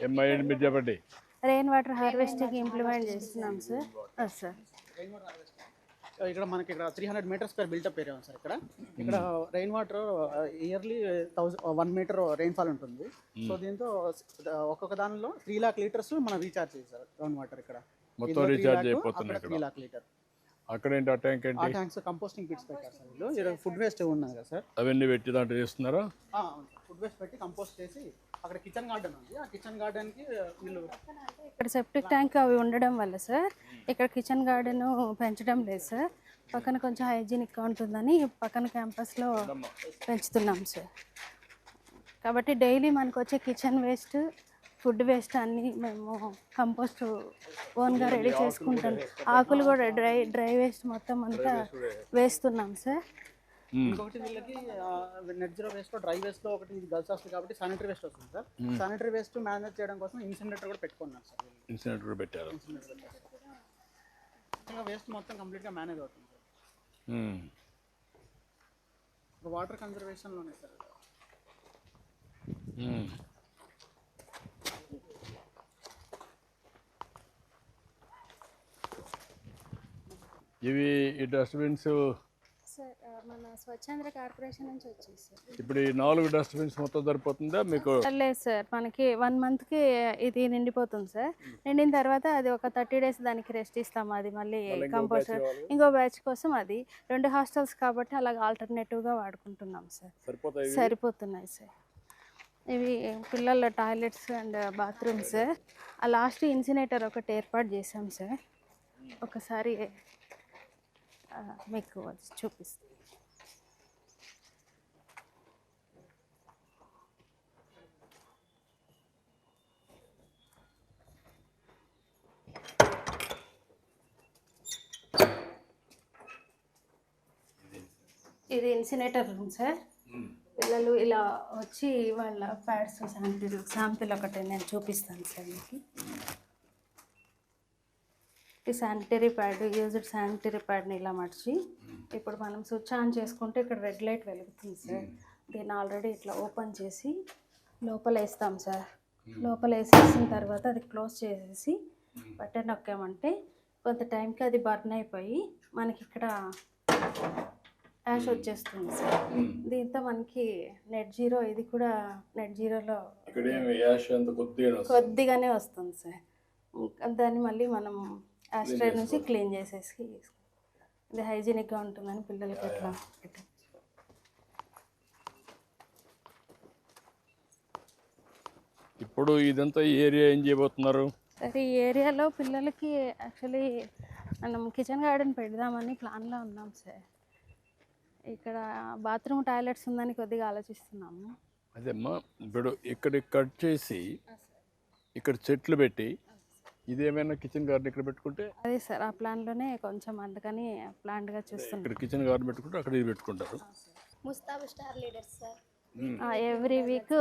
ఏమైంది మీరు చెప్పండి. రెయిన్ వాటర్ హార్వెస్టింగ్ ఇంప్లిమెంట్ చేస్తున్నాం సార్. సార్ ఇక్కడ మనకి ఇక్కడ 300 మీటర్స్ పర్ బిల్టప్ ఏరియా ఉంది సార్. ఇక్కడ rain water yearly 1 metre rainfall ఉంటుంది. సో దీంతో ఒక్కొక్క దానిలో 3 లాక్ లీటర్స్ మనం రీఛార్జ్ చేస్తారు రెయిన్ వాటర్. ఇక్కడ మొత్తం రీఛార్జ్ అయిపోతుంది. 3 లాక్ లీటర్. అక్కడ ఏంటి ఆ ట్యాంక్ ఏంటి? ఆ ట్యాంక్స్ కంపోస్టింగ్ పిట్స్ పెట్టారు సార్ వీళ్ళు. ఇక్కడ ఫుడ్ వేస్ట్ ఉన్నది కదా సార్, అవన్నీ పెట్టి దాంట్లో చేస్తున్నారా? ఫుడ్ వేస్ట్ పెట్టి కంపోస్ట్ చేసి అక్కడ కిచెన్ గార్డెన్ ఉంది. ఆ కిచెన్ గార్డెన్కి వీళ్ళు ఇక్కడ సెప్టిక్ ట్యాంక్ అవి ఉండడం వల్ల సార్ ఇక్కడ కిచెన్ గార్డెన్ పెంచడం లేదు సార్. పక్కన కొంచెం హైజీనిక్గా ఉంటుందని పక్కన క్యాంపస్లో పెంచుతున్నాం సార్. కాబట్టి డైలీ మనకు వచ్చే కిచెన్ వేస్ట్, ఫుడ్ వేస్ట్ అన్నీ మేము కంపోస్ట్ ఓన్గా రెడీ చేసుకుంటాం. ఆకులు కూడా డ్రై వేస్ట్ మొత్తం అంతా వేస్తున్నాం సార్. ఇంకొకటి వీళ్ళకి net zero waste dry waste లో ఒకటి గర్ల్స్ వస్తుంది కాబట్టి శానిటరీ వేస్ట్ వస్తుంది సార్. శానిటరీ వేస్ట్ మేనేజ్ చేయడం కోసం ఇన్సినరేటర్ కూడా పెట్టుకున్నారు సార్. ఇన్సినరేటర్ పెట్టారు. వేస్ట్ మొత్తం కంప్లీట్ గా మేనేజ్ అవుతుంది సార్. వాటర్ కన్జర్వేషన్ లోనే సార్. ఇవి ఈ డస్ట్బిన్స్ సార్ మన స్వచ్ఛాంధ్ర కార్పొరేషన్ నుంచి వచ్చాయి సార్. ఇప్పుడు ఈ 4 డస్ట్బిన్స్ మొత్తం సరిపోతుందా మీకు? లేదు సార్, మనకి 1 మంత్కి ఇది నిండిపోతుంది సార్. నిండిన తర్వాత అది ఒక 30 డేస్ దానికి రెస్ట్ ఇస్తాము. అది మళ్ళీ కంపోస్ట్ ఇంకో బ్యాచ్ కోసం అది 2 హాస్టల్స్ కాబట్టి అలాగ ఆల్టర్నేటివ్గా వాడుకుంటున్నాం సార్. సరిపోతున్నాయి సార్. ఇవి పిల్లల టాయిలెట్స్ అండ్ బాత్రూమ్స్. ఆ లాస్ట్ ఇన్సినేటర్ ఒకటి ఏర్పాటు చేసాం సార్. ఒకసారి మీకు చూపిస్తాను. ఇది ఇన్సినేటర్ రూమ్ సార్. పిల్లలు ఇలా వచ్చి వాళ్ళ ప్యాడ్స్ శాంపిల్ ఒకటి నేను చూపిస్తాను సార్ మీకు. ఈ శానిటరీ ప్యాడ్, యూజ్డ్ శానిటరీ ప్యాడ్ని ఇలా మర్చి ఇప్పుడు మనం స్విచ్ ఆన్ చేసుకుంటే ఇక్కడ రెడ్ లైట్ వెలుగుతుంది సార్. దీన్ని ఆల్రెడీ ఇట్లా ఓపెన్ చేసి లోపల వేస్తాం సార్. లోపల వేసేసిన తర్వాత అది క్లోజ్ చేసేసి బటన్ నొక్కామంటే కొంత టైంకి అది బర్న్ అయిపోయి మనకి ఇక్కడ యాష్ వచ్చేస్తుంది సార్. దీంతో మనకి నెట్ జీరో, ఇది కూడా నెట్ జీరోలో కొద్దిగానే వస్తుంది సార్. దాన్ని మళ్ళీ మనం యాస్ట్రైడ్ నుంచి క్లీన్ చేసేసి ఇది హైజీనిక్గా ఉంటుందని పిల్లలకి ఎట్లా పెట్టాం. ఇప్పుడు ఇదంతా ఏరియా ఏం చేయబోతున్నారు? సరే, ఈ ఏరియాలో పిల్లలకి యాక్చువల్లీ మనం కిచెన్ గార్డెన్ పెడదామని ప్లాన్లో ఉన్నాం సార్. ఇక్కడ బాత్రూమ్ టాయిలెట్స్ ఉందని కొద్దిగా ఆలోచిస్తున్నాము. అదేమ్మా, ఇప్పుడు ఇక్కడ కట్ చేసి ఇక్కడ చెట్లు పెట్టి ఇదేమైనా కిచెన్ గార్డెన్ ఇక్కడ పెట్టుకుంటే అదే సార్, ఆ ప్లాన్లోనే కొంచెం అందుకని ప్లాన్గా చూస్తున్నాం. ఇక్కడ కిచెన్ గార్డెన్ పెట్టుకుంటే అక్కడ ఇది పెట్టుకుంటారు. ముస్తాబు star leaders sir. Every week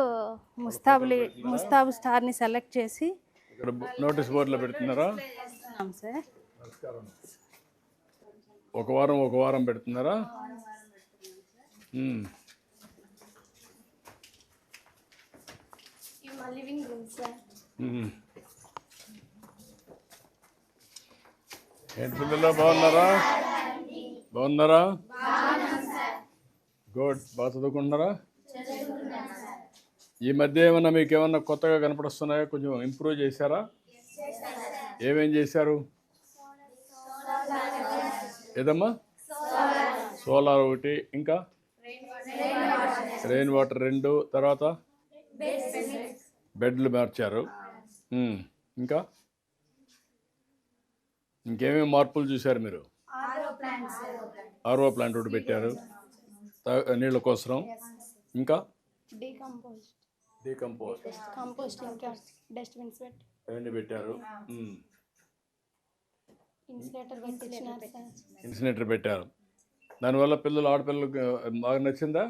ముస్తాబు స్టార్ని సెలెక్ట్ చేసి ఇక్కడ నోటీస్ బోర్డులో పెడుతున్నారా సార్? ఒక వారం పెడుతున్నారా? Living room sir. ఏంటి పిల్లలు బాగున్నారా? గుడ్. బాగా చదువుకుంటున్నారా? ఈ మధ్య ఏమన్నా మీకు ఏమన్నా కొత్తగా కనపడుస్తున్నాయా? కొంచెం ఇంప్రూవ్ చేశారా? ఏమేం చేశారు? ఏదమ్మా? సోలార్ ఒకటి, ఇంకా రెయిన్ వాటర్ 2, తర్వాత బెడ్లు మార్చారు. ఇంకా ఇంకేమేమి మార్పులు చూశారు మీరు? ఆర్ఓ ప్లాంట్ ఒకటి పెట్టారు నీళ్ళ కోసం. ఇంకా కంపోస్టింగ్ డస్ట్బిన్స్ అవన్నీ పెట్టారు. ఇన్సినేటర్ పెట్టారు. దానివల్ల ఆడపిల్లలకు బాగా నచ్చిందా?